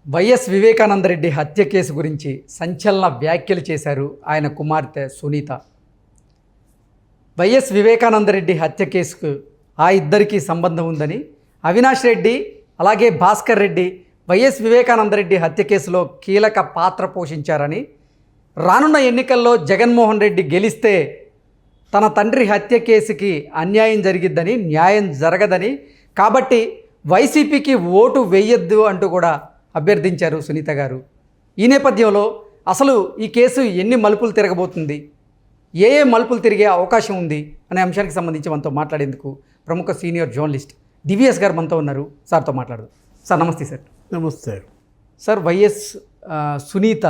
YS Vivekananda Reddy హత్య case గురించి సంచలన వ్యాఖ్యలు చేశారు ఆయన కుమార్తె సునీత. వైఎస్ వివేకానందరెడ్డి హత్య కేసుకు ఆ ఇద్దరికీ సంబంధం ఉందని, అవినాష్ రెడ్డి అలాగే భాస్కర్ రెడ్డి వైఎస్ వివేకానందరెడ్డి హత్య కేసులో కీలక పాత్ర పోషించారని, రానున్న ఎన్నికల్లో జగన్మోహన్ రెడ్డి గెలిస్తే తన తండ్రి హత్య కేసుకి అన్యాయం జరిగిద్దని, న్యాయం జరగదని, కాబట్టి వైసీపీకి ఓటు వేయొద్దు అంటూ కూడా అభ్యర్థించారు సునీత గారు. ఈ నేపథ్యంలో అసలు ఈ కేసు ఎన్ని మలుపులు తిరగబోతుంది, ఏ మలుపులు తిరిగే అవకాశం ఉంది అనే అంశానికి సంబంధించి మనతో మాట్లాడేందుకు ప్రముఖ సీనియర్ జర్నలిస్ట్ డివిఎస్ గారు మనతో ఉన్నారు. సార్తో మాట్లాడదాం. సార్ నమస్తే. సార్ నమస్తే. సార్, సునీత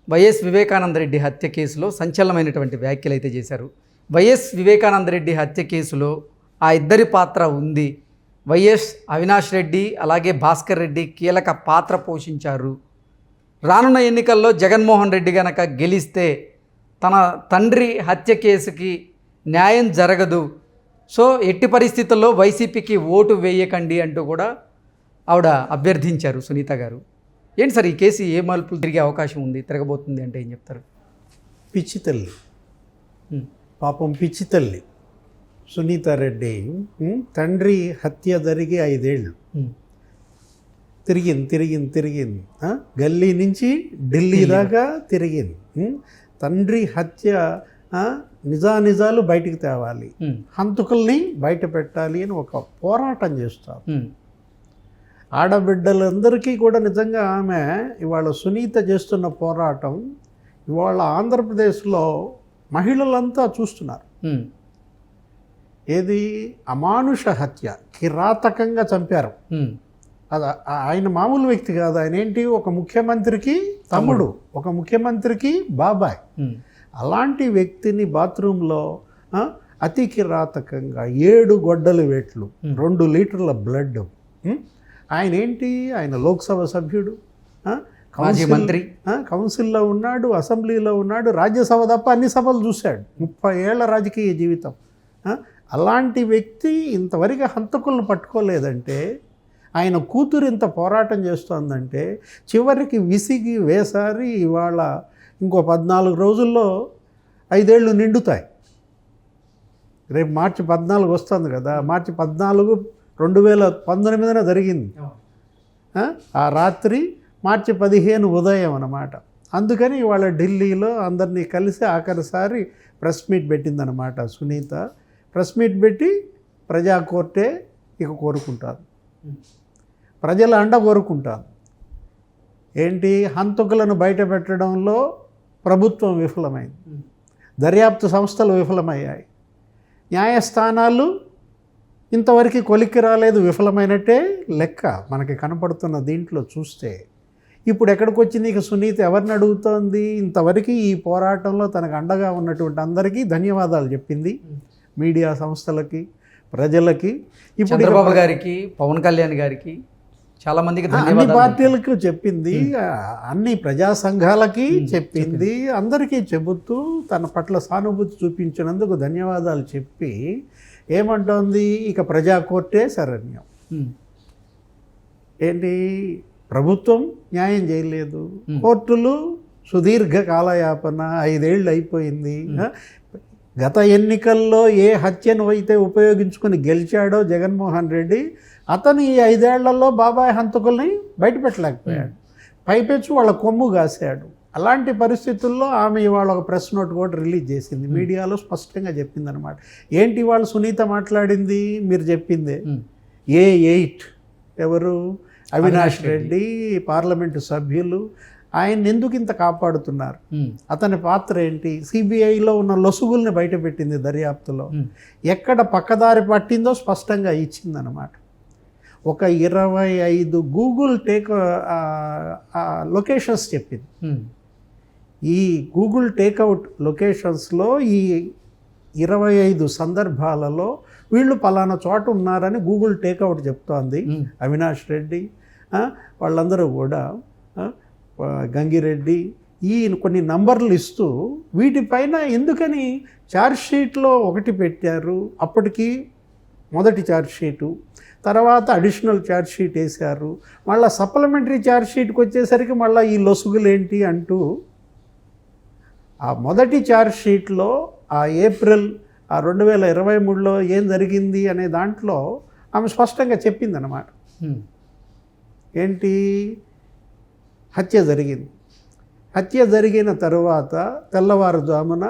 వైఎస్ వివేకానందరెడ్డి హత్య కేసులో సంచలనమైనటువంటి వ్యాఖ్యలు అయితే చేశారు. వైఎస్ వివేకానందరెడ్డి హత్య కేసులో ఆ ఇద్దరి పాత్ర ఉంది, వైఎస్ అవినాష్ రెడ్డి అలాగే భాస్కర్ రెడ్డి కీలక పాత్ర పోషించారు, రానున్న ఎన్నికల్లో జగన్మోహన్ రెడ్డి గనక గెలిస్తే తన తండ్రి హత్య కేసుకి న్యాయం జరగదు, సో ఎట్టి పరిస్థితుల్లో వైసీపీకి ఓటు వేయకండి అంటూ కూడా ఆవిడ అభ్యర్థించారు సునీత గారు. ఏంటి సార్, ఈ కేసు ఏ మలుపులు తిరిగే అవకాశం ఉంది, తిరగబోతుంది అంటే ఏం చెప్తారు? పిచ్చి తల్లి, పాపం పిచ్చి తల్లి సునీతారెడ్డి తండ్రి హత్య జరిగి 5 ఏళ్ళు తిరిగింది. గల్లీ నుంచి ఢిల్లీ దాకా తిరిగింది. తండ్రి హత్య నిజాలు బయటికి తేవాలి, హంతకుల్ని బయట పెట్టాలి అని ఒక పోరాటం చేస్తారు. ఆడబిడ్డలందరికీ కూడా నిజంగా ఆమె ఇవాళ సునీత చేస్తున్న పోరాటం ఇవాళ ఆంధ్రప్రదేశ్లో మహిళలంతా చూస్తున్నారు. ఏది అమానుష హత్య, కిరాతకంగా చంపారు. అది ఆయన మామూలు వ్యక్తి కాదు. ఆయన ఏంటి, ఒక ముఖ్యమంత్రికి తమ్ముడు, ఒక ముఖ్యమంత్రికి బాబాయ్. అలాంటి వ్యక్తిని బాత్రూంలో అతి కిరాతకంగా 7 గొడ్డలి వేట్లు, 2 లీటర్ల బ్లడ్. ఆయన ఏంటి, ఆయన లోక్సభ సభ్యుడు, మంత్రి, కౌన్సిల్లో ఉన్నాడు, అసెంబ్లీలో ఉన్నాడు, రాజ్యసభ తప్ప అన్ని సభలు చూశాడు. 30 ఏళ్ల రాజకీయ జీవితం. అలాంటి వ్యక్తి ఇంతవరకు హంతకులను పట్టుకోలేదంటే, ఆయన కూతురు ఇంత పోరాటం చేస్తోందంటే, చివరికి విసిగి వేసారి ఇవాళ ఇంకో 14 రోజుల్లో 5 ఏళ్ళు నిండుతాయి. రేపు మార్చి 14 వస్తుంది కదా, మార్చి 14 2019 జరిగింది. ఆ రాత్రి మార్చి 15 ఉదయం అన్నమాట. అందుకని ఇవాళ ఢిల్లీలో అందరినీ కలిసి ఆఖరిసారి ప్రెస్ మీట్ పెట్టిందనమాట సునీత. ప్రెస్ మీట్ పెట్టి ప్రజా కోర్టే ఇక కోరుకుంటారు, ప్రజల అండ కోరుకుంటారు. ఏంటి, హంతకులను బయట పెట్టడంలో ప్రభుత్వం విఫలమైంది, దర్యాప్తు సంస్థలు విఫలమయ్యాయి, న్యాయస్థానాలు ఇంతవరకు కొలిక్కి రాలేదు, విఫలమైనట్టే లెక్క మనకి కనపడుతున్న దీంట్లో చూస్తే. ఇప్పుడు ఎక్కడికి వచ్చి నీకు సునీత ఎవరిని అడుగుతోంది? ఇంతవరకు ఈ పోరాటంలో తనకు అండగా ఉన్నటువంటి అందరికీ ధన్యవాదాలు చెప్పింది, మీడియా సంస్థలకి, ప్రజలకి, ఇప్పుడు చంద్రబాబు గారికి, పవన్ కళ్యాణ్ గారికి, చాలా మందికి, అన్ని పార్టీలకు చెప్పింది, అన్ని ప్రజా సంఘాలకి చెప్పింది, అందరికీ చెబుతూ తన పట్ల సానుభూతి చూపించినందుకు ధన్యవాదాలు చెప్పి ఏమంటోంది, ఇక ప్రజా కోర్టే శరణ్యం. ఏంటి, ప్రభుత్వం న్యాయం చేయలేదు, కోర్టులు సుదీర్ఘ కాలయాపన, 5 ఏళ్ళు అయిపోయింది. గత ఎన్నికల్లో ఏ హత్యను అయితే ఉపయోగించుకుని గెలిచాడో జగన్మోహన్ రెడ్డి, అతను ఈ 5 ఏళ్లలో బాబాయ్ హంతకుల్ని బయటపెట్టలేకపోయాడు, పైపెచ్చు వాళ్ళ కొమ్ము కాశాడు. అలాంటి పరిస్థితుల్లో ఆమె ఇవాళ ఒక ప్రెస్ నోట్ కూడా రిలీజ్ చేసింది, మీడియాలో స్పష్టంగా చెప్పింది అనమాట. ఏంటి ఇవాళ సునీత మాట్లాడింది, మీరు చెప్పిందే. A8 ఎవరు, అవినాష్ రెడ్డి పార్లమెంటు సభ్యులు, ఆయన ఎందుకు ఇంత కాపాడుతున్నారు, అతని పాత్ర ఏంటి, సిబిఐలో ఉన్న లొసుగుల్ని బయటపెట్టింది దర్యాప్తులో, ఎక్కడ పక్కదారి పట్టిందో స్పష్టంగా ఇచ్చిందనమాట. ఒక 25 గూగుల్ లొకేషన్స్ చెప్పింది. ఈ గూగుల్ టేక్అవుట్ లొకేషన్స్లో ఈ 25 సందర్భాలలో వీళ్ళు పలానా చోట ఉన్నారని గూగుల్ టేక్అవుట్ చెప్తోంది. అవినాష్ రెడ్డి వాళ్ళందరూ కూడా, గంగిరెడ్డి, ఈ కొన్ని నంబర్లు ఇస్తూ వీటిపైన ఎందుకని ఛార్జ్షీట్లో ఒకటి పెట్టారు, అప్పటికి మొదటి ఛార్జ్షీటు. తర్వాత అడిషనల్ ఛార్జ్షీట్ వేశారు. మళ్ళీ సప్లిమెంటరీ ఛార్జ్షీట్కి వచ్చేసరికి మళ్ళీ ఈ లొసుగులేంటి అంటూ ఆ మొదటి ఛార్జ్షీట్లో ఆ ఏప్రిల్ 2023లో ఏం జరిగింది అనే దాంట్లో ఆమె స్పష్టంగా చెప్పిందన్నమాట. ఏంటి? హత్య జరిగింది. హత్య జరిగిన తరువాత తెల్లవారుజామున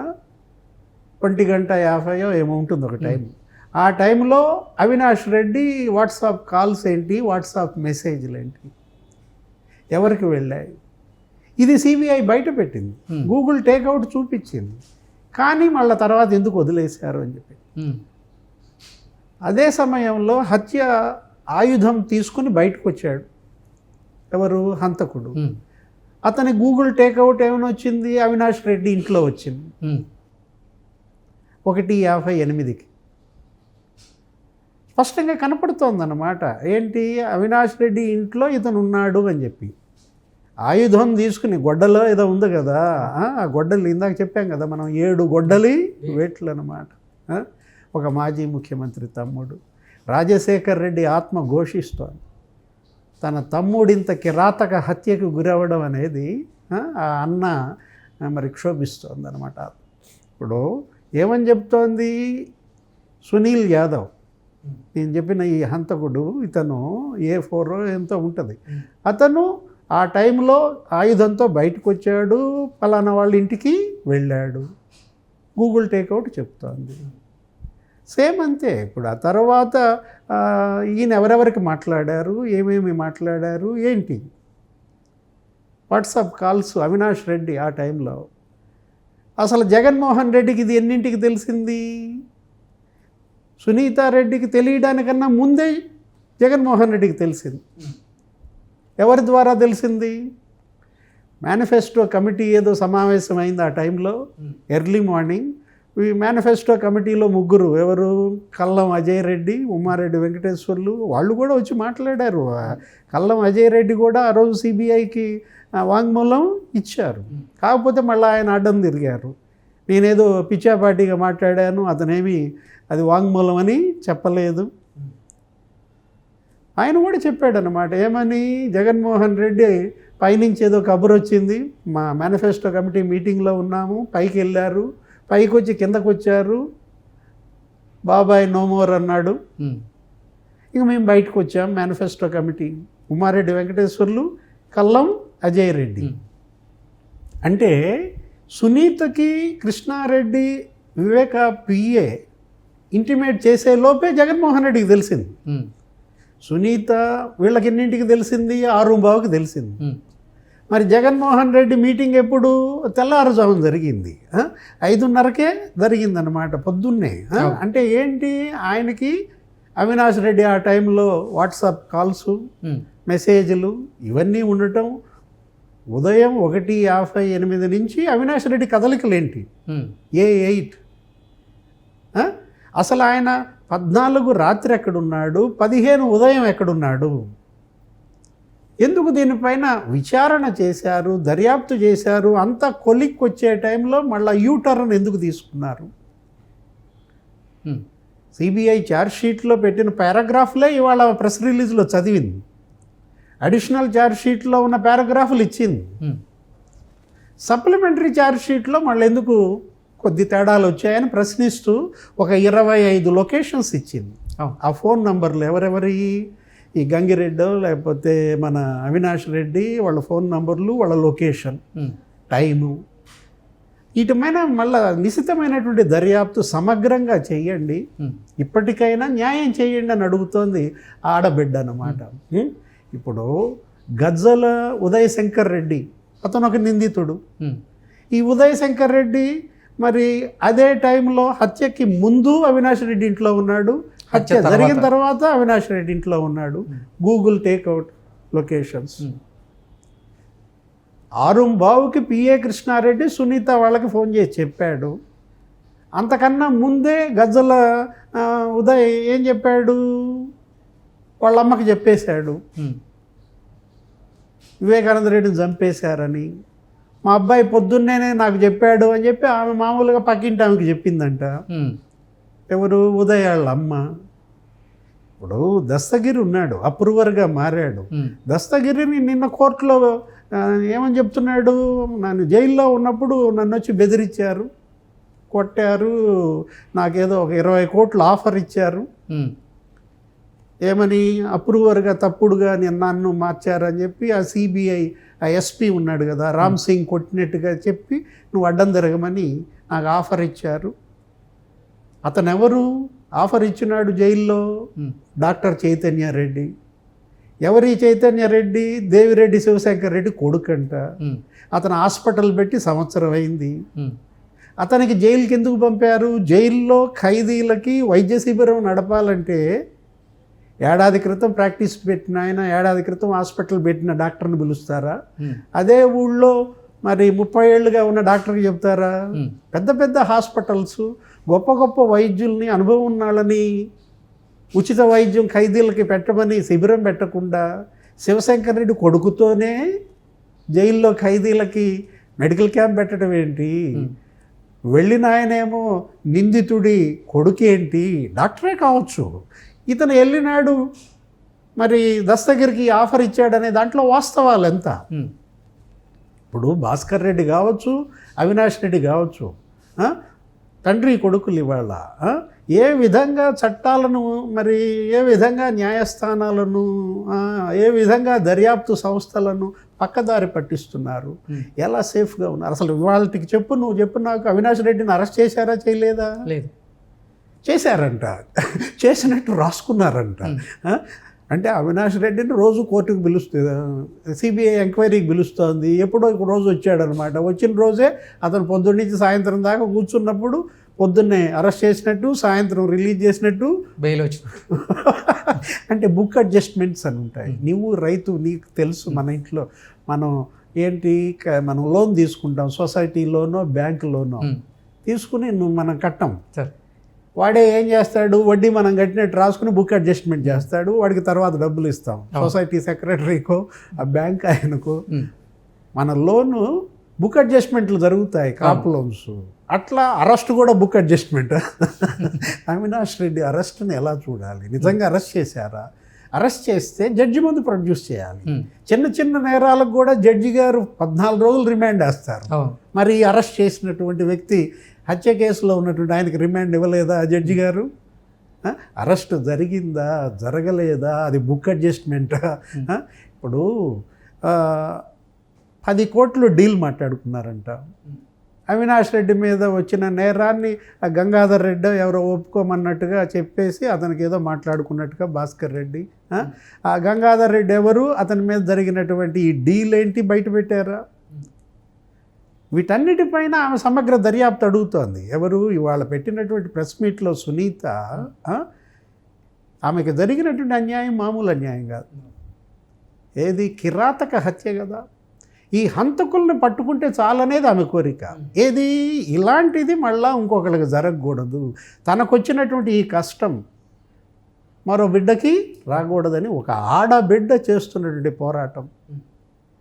1:50 ఏమో ఉంటుంది ఒక టైం. ఆ టైంలో అవినాష్ రెడ్డి వాట్సాప్ కాల్స్ ఏంటి, వాట్సాప్ మెసేజ్లు ఏంటి, ఎవరికి వెళ్ళాయి, ఇది సిబిఐ బయట పెట్టింది. గూగుల్ టేక్అవుట్ చూపించింది. కానీ మళ్ళీ తర్వాత ఎందుకు వదిలేశారు అని చెప్పి. అదే సమయంలో హత్య ఆయుధం తీసుకుని బయటకు వచ్చాడు ఎవరు? హంతకుడు. అతని గూగుల్ టేక్అవుట్ ఏమైనా వచ్చింది? అవినాష్ రెడ్డి ఇంట్లో వచ్చింది 1:58కి. స్పష్టంగా కనపడుతోందన్నమాట. ఏంటి? అవినాష్ రెడ్డి ఇంట్లో ఇతను ఉన్నాడు అని చెప్పి. ఆయుధం తీసుకుని గొడ్డలో ఏదో ఉంది కదా, ఆ గొడ్డలి ఇందాక చెప్పాం కదా మనం, 7 గొడ్డలి వేట్లు అన్నమాట. ఒక మాజీ ముఖ్యమంత్రి తమ్ముడు రాజశేఖర్ రెడ్డి ఆత్మ ఘోషిస్తోంది. తన తమ్ముడింత కిరాతక హత్యకు గురవడం అనేది ఆ అన్న మరి క్షోభిస్తోంది అనమాట. ఇప్పుడు ఏమని చెప్తోంది? సునీల్ యాదవ్, నేను చెప్పిన ఈ హంతకుడు, ఇతను A4 ఎంతో ఉంటుంది, అతను ఆ టైంలో ఆయుధంతో బయటకు వచ్చాడు, పలానా వాళ్ళ ఇంటికి వెళ్ళాడు, గూగుల్ టేక్అవుట్ చెప్తోంది. సేమ్ అంతే. ఇప్పుడు ఆ తర్వాత ఈయన ఎవరెవరికి మాట్లాడారు, ఏమేమి మాట్లాడారు, ఏంటి వాట్సాప్ కాల్స్ అవినాష్ రెడ్డి ఆ టైంలో. అసలు జగన్మోహన్ రెడ్డికి ఇది ఎన్నింటికి తెలిసింది? సునీతారెడ్డికి తెలియడానికన్నా ముందే జగన్మోహన్ రెడ్డికి తెలిసింది. ఎవరి ద్వారా తెలిసింది? మేనిఫెస్టో కమిటీ ఏదో సమావేశం అయింది ఆ టైంలో, ఎర్లీ మార్నింగ్. ఈ మేనిఫెస్టో కమిటీలో 3 ఎవరు? కల్లం అజయ్ రెడ్డి, ఉమారెడ్డి వెంకటేశ్వర్లు, వాళ్ళు కూడా వచ్చి మాట్లాడారు. కల్లం అజయ్ రెడ్డి కూడా ఆ రోజు సిబిఐకి వాంగ్మూలం ఇచ్చారు. కాకపోతే మళ్ళీ ఆయన అడ్డం తిరిగారు. నేనేదో పిచ్చాపాటిగా మాట్లాడాను, అతనేమి అది వాంగ్మూలం అని చెప్పలేదు. ఆయన కూడా చెప్పాడనమాట. ఏమని? జగన్మోహన్ రెడ్డి పైనుంచి ఏదో కబురు వచ్చింది, మా మేనిఫెస్టో కమిటీ మీటింగ్లో ఉన్నాము, పైకి వెళ్ళారు, పైకి వచ్చి కిందకు వచ్చారు, బాబాయ్ నోమోర్ అన్నాడు, ఇక మేము బయటకు వచ్చాం మేనిఫెస్టో కమిటీ. ఉమారెడ్డి వెంకటేశ్వర్లు, కల్లం అజయ్ రెడ్డి. అంటే సునీతకి కృష్ణారెడ్డి వివేక పిఏ ఇంటిమేట్ చేసే లోపే జగన్మోహన్ రెడ్డికి తెలిసింది. సునీత వీళ్ళకి ఎన్నింటికి తెలిసింది? 6:15కి తెలిసింది. మరి జగన్మోహన్ రెడ్డి మీటింగ్ ఎప్పుడు? తెల్లారుజామున జరిగింది, 5:30కే జరిగిందనమాట, పొద్దున్నే. అంటే ఏంటి? ఆయనకి అవినాష్ రెడ్డి ఆ టైంలో వాట్సాప్ కాల్స్, మెసేజ్లు ఇవన్నీ ఉండటం. ఉదయం 1:58 నుంచి అవినాష్ రెడ్డి కదలికలేంటి? A8. అసలు ఆయన 14 రాత్రి ఎక్కడున్నాడు, 15 ఉదయం ఎక్కడున్నాడు? ఎందుకు దీనిపైన విచారణ చేశారు, దర్యాప్తు చేశారు? అంతా కొలిక్కి వచ్చే టైంలో మళ్ళీ యూటర్న్ ఎందుకు తీసుకున్నారు? సిబిఐ ఛార్జ్షీట్లో పెట్టిన పారాగ్రాఫ్లే ఇవాళ ప్రెస్ రిలీజ్లో చదివింది. అడిషనల్ ఛార్జ్షీట్లో ఉన్న పారాగ్రాఫ్లు ఇచ్చింది. సప్లిమెంటరీ ఛార్జ్షీట్లో మళ్ళీ ఎందుకు కొద్ది తేడాలు వచ్చాయని ప్రశ్నిస్తూ ఒక 25 లొకేషన్స్ ఇచ్చింది. ఆ ఫోన్ నంబర్లు ఎవరెవరి? ఈ గంగిరెడ్డో లేకపోతే మన అవినాష్ రెడ్డి వాళ్ళ ఫోన్ నంబర్లు, వాళ్ళ లొకేషన్, టైము. వీటిపైన మళ్ళీ నిశితమైనటువంటి దర్యాప్తు సమగ్రంగా చేయండి, ఇప్పటికైనా న్యాయం చేయండి అని అడుగుతోంది ఆడబిడ్డ అన్నమాట. ఇప్పుడు గజ్జల ఉదయ్ శంకర్ రెడ్డి అతను ఒక నిందితుడు. ఈ ఉదయ్ శంకర్ రెడ్డి మరి అదే టైంలో హత్యకి ముందు అవినాష్ రెడ్డి ఇంట్లో ఉన్నాడు, హత్య జరిగిన తర్వాత అవినాష్ రెడ్డి ఇంట్లో ఉన్నాడు. Google takeout locations. 6:15కి పిఏ కృష్ణారెడ్డి సునీత వాళ్ళకి ఫోన్ చేసి చెప్పాడు. అంతకన్నా ముందే గజ్జల ఉదయ్ ఏం చెప్పాడు? వాళ్ళ అమ్మకి చెప్పేశాడు వివేకానంద రెడ్డిని చంపేశారని. మా అబ్బాయి పొద్దున్నేనే నాకు చెప్పాడు అని చెప్పి ఆమె మామూలుగా పక్కింటి ఆమెకి చెప్పిందంట. ఎవరు? ఉదయ్ వాళ్ళ అమ్మ. ఇప్పుడు దస్తగిరి ఉన్నాడు, అప్రూవర్గా మారాడు. దస్తగిరిని నిన్న కోర్టులో ఏమని చెప్తున్నాడు, నన్ను జైల్లో ఉన్నప్పుడు నన్ను వచ్చి బెదిరించారు, కొట్టారు, నాకేదో ఒక 20 కోట్లు ఆఫర్ ఇచ్చారు, ఏమని అప్రూవర్గా తప్పుడుగా నన్ను మార్చారని చెప్పి ఆ సిబిఐ ఆ ఎస్పీ ఉన్నాడు కదా రామ్ సింగ్ కొట్టినట్టుగా చెప్పి నువ్వు అడ్డం తిరగమని నాకు ఆఫర్ ఇచ్చారు. అతను ఎవరు ఆఫర్ ఇచ్చినాడు జైల్లో? డాక్టర్ చైతన్య రెడ్డి. ఎవరి చైతన్య రెడ్డి? దేవిరెడ్డి శివశంకర్ రెడ్డి కొడుకంట. అతను హాస్పిటల్ పెట్టి సంవత్సరం అయింది. అతనికి జైలుకి ఎందుకు పంపారు? జైల్లో ఖైదీలకి వైద్య శిబిరం నడపాలంటే ఏడాది క్రితం ప్రాక్టీస్ పెట్టిన ఆయన, ఏడాది క్రితం హాస్పిటల్ పెట్టిన డాక్టర్ని పిలుస్తారా? అదే ఊళ్ళో మరి 30 ఏళ్ళుగా ఉన్న డాక్టర్కి చెప్తారా? పెద్ద పెద్ద హాస్పిటల్స్ గొప్ప గొప్ప వైద్యుల్ని, అనుభవం ఉన్న వాళ్ళని ఉచిత వైద్యం ఖైదీలకి పెట్టమని శిబిరం పెట్టకుండా శివశంకర్ రెడ్డి కొడుకుతోనే జైల్లో ఖైదీలకి మెడికల్ క్యాంప్ పెట్టడం ఏంటి? వెళ్ళిన ఆయనేమో నిందితుడి కొడుకేంటి? డాక్టరే కావచ్చు. ఇతను వెళ్ళినాడు మరి దస్తగిరికి ఆఫర్ ఇచ్చాడనే దాంట్లో వాస్తవాలు ఎంత? ఇప్పుడు భాస్కర్ రెడ్డి కావచ్చు, అవినాష్ రెడ్డి కావచ్చు, తండ్రి కొడుకులు ఇవాళ ఏ విధంగా చట్టాలను మరి ఏ విధంగా న్యాయస్థానాలను ఏ విధంగా దర్యాప్తు సంస్థలను పక్కదారి పట్టిస్తున్నారు, ఎలా సేఫ్గా ఉన్నారు? అసలు వాళ్ళకి చెప్పు, నువ్వు చెప్పు నాకు, అవినాష్ రెడ్డిని అరెస్ట్ చేశారా చేయలేదా? లేదు, చేశారంట. చేసినట్టు రాసుకున్నారంట. అంటే అవినాష్ రెడ్డిని రోజు కోర్టుకు పిలుస్తుంది, సిబిఐ ఎంక్వైరీకి పిలుస్తోంది. ఎప్పుడో ఒక రోజు వచ్చాడనమాట. వచ్చిన రోజే అతను పొద్దున్న నుంచి సాయంత్రం దాకా కూర్చున్నప్పుడు పొద్దున్నే అరెస్ట్ చేసినట్టు, సాయంత్రం రిలీజ్ చేసినట్టు, బెయిల్ వచ్చిన. అంటే బుక్ అడ్జస్ట్మెంట్స్ అని ఉంటాయి. నువ్వు రైతు, నీకు తెలుసు, మన ఇంట్లో మనం ఏంటి, మనం లోన్ తీసుకుంటాం, సొసైటీ లోనో బ్యాంక్ లోనో తీసుకుని మనం కట్టం. వాడే ఏం చేస్తాడు, వడ్డీ మనం కట్టినట్టు రాసుకుని బుక్ అడ్జస్ట్మెంట్ చేస్తాడు. వాడికి తర్వాత డబ్బులు ఇస్తాం, సొసైటీ సెక్రటరీకో ఆ బ్యాంక్ ఆయనకు. మన లోను బుక్ అడ్జస్ట్మెంట్లు జరుగుతాయి, క్రాప్ లోన్స్. అట్లా అరెస్ట్ కూడా బుక్ అడ్జస్ట్మెంట్. అవినాష్ రెడ్డి అరెస్ట్ని ఎలా చూడాలి? నిజంగా అరెస్ట్ చేశారా? అరెస్ట్ చేస్తే జడ్జి ముందు ప్రొడ్యూస్ చేయాలి. చిన్న చిన్న నేరాలకు కూడా జడ్జి గారు 14 రోజులు రిమాండ్ వేస్తారు. మరి అరెస్ట్ చేసినటువంటి వ్యక్తి, హత్య కేసులో ఉన్నటువంటి ఆయనకి రిమాండ్ ఇవ్వలేదా జడ్జి గారు? అరెస్ట్ జరిగిందా జరగలేదా, అది బుక్ అడ్జస్ట్మెంటా? ఇప్పుడు 10 కోట్లు డీల్ మాట్లాడుకున్నారంట. అవినాష్ రెడ్డి మీద వచ్చిన నేరాన్ని ఆ గంగాధర్ రెడ్డి ఎవరో ఒప్పుకోమన్నట్టుగా చెప్పేసి అతనికి ఏదో మాట్లాడుకున్నట్టుగా భాస్కర్ రెడ్డి. ఆ గంగాధర్ రెడ్డి ఎవరు, అతని మీద జరిగినటువంటి ఈ డీల్ ఏంటి బయట పెట్టారా? వీటన్నిటిపైన ఆమె సమగ్ర దర్యాప్తు అడుగుతోంది. ఎవరు? ఇవాళ పెట్టినటువంటి ప్రెస్ మీట్లో సునీత. ఆమెకు జరిగినటువంటి అన్యాయం మామూలు అన్యాయం కాదు. ఏది, కిరాతక హత్య కదా. ఈ హంతకుల్ని పట్టుకుంటే చాలనేది ఆమె కోరిక. ఏది, ఇలాంటిది మళ్ళా ఇంకొకరికి జరగకూడదు, తనకొచ్చినటువంటి ఈ కష్టం మరో బిడ్డకి రాకూడదని ఒక ఆడబిడ్డ చేస్తున్నటువంటి పోరాటం.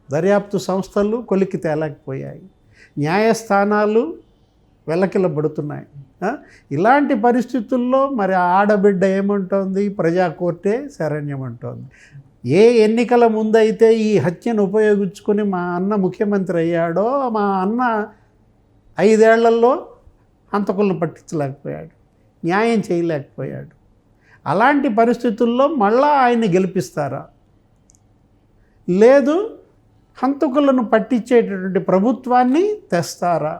దర్యాప్తు సంస్థలు కొలిక్కి తేలేకపోయాయి, న్యాయస్థానాలు వెల్లకిల్లబడుతున్నాయి. ఇలాంటి పరిస్థితుల్లో మరి ఆడబిడ్డ ఏమంటోంది? ప్రజా కోర్టే శరణ్యం అంటోంది. ఏ ఎన్నికల ముందైతే ఈ హత్యను ఉపయోగించుకొని మా అన్న ముఖ్యమంత్రి అయ్యాడో, మా అన్న 5 ఏళ్లలో హంతకులను పట్టించలేకపోయాడు, న్యాయం చేయలేకపోయాడు. అలాంటి పరిస్థితుల్లో మళ్ళా ఆయన్ని గెలిపిస్తారా? లేదు హంతకులను పట్టించేటటువంటి ప్రభుత్వాన్ని తెస్తారా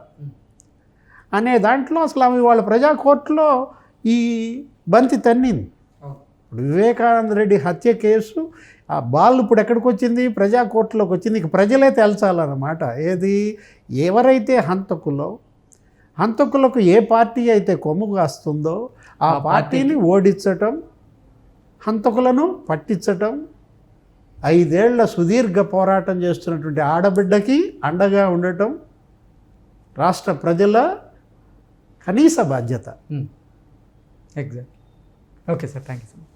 అనే దాంట్లో అసలు ఆమె వాళ్ళ ప్రజా కోర్టులో ఈ బంతి తన్నింది. ఇప్పుడు వివేకానంద రెడ్డి హత్య కేసు ఆ బాల్ ఇప్పుడు ఎక్కడికి వచ్చింది? ప్రజా కోర్టులోకి వచ్చింది. ఇక ప్రజలే తేల్చాలన్నమాట. ఏది, ఎవరైతే హంతకులకు ఏ పార్టీ అయితే కొమ్ము కాస్తుందో ఆ పార్టీని ఓడించటం, హంతకులను పట్టించటం, 5 ఏళ్ల సుదీర్ఘ పోరాటం చేస్తున్నటువంటి ఆడబిడ్డకి అండగా ఉండటం రాష్ట్ర ప్రజల కనీస బాధ్యత. Exact. Okay sir, thank you sir.